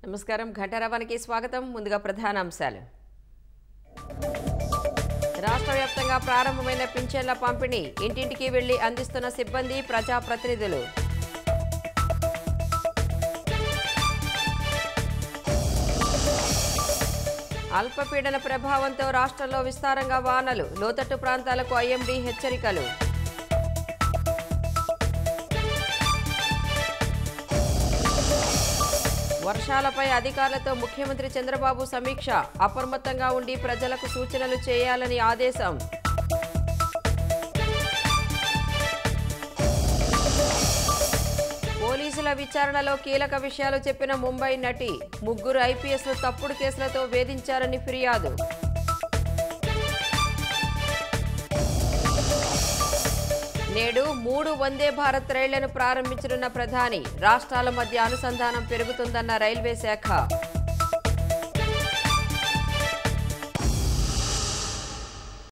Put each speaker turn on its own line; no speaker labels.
నమస్కారం ఘంటారావానికి స్వాగతం. ముందుగా ప్రధాన అంశాలు. రాష్ట్ర వ్యాప్తంగా ప్రారంభమైన పింఛన్ల పంపిణీ, ఇంటింటికి వెళ్లి అందిస్తున్న సిబ్బంది, ప్రజాప్రతినిధులు. అల్పపీడన ప్రభావంతో రాష్ట్రంలో విస్తారంగా వానలు, లోతట్టు ప్రాంతాలకు ఐఎండీ హెచ్చరికలు. వర్షాలపై అధికారులతో ముఖ్యమంత్రి చంద్రబాబు సమీక్ష, అప్రమత్తంగా ఉండి ప్రజలకు సూచనలు చేయాలని ఆదేశం. పోలీసుల విచారణలో కీలక విషయాలు చెప్పిన ముంబై నటి, ముగ్గురు ఐపీఎస్లు తప్పుడు కేసులతో వేధించారని ఫిర్యాదు. నేడు 3 వందే భారత్ రైళ్లను ప్రారంభించనున్న ప్రధాని, రాష్ట్రాల మధ్య అనుసంధానం పెరుగుతుందన్న రైల్వే శాఖ.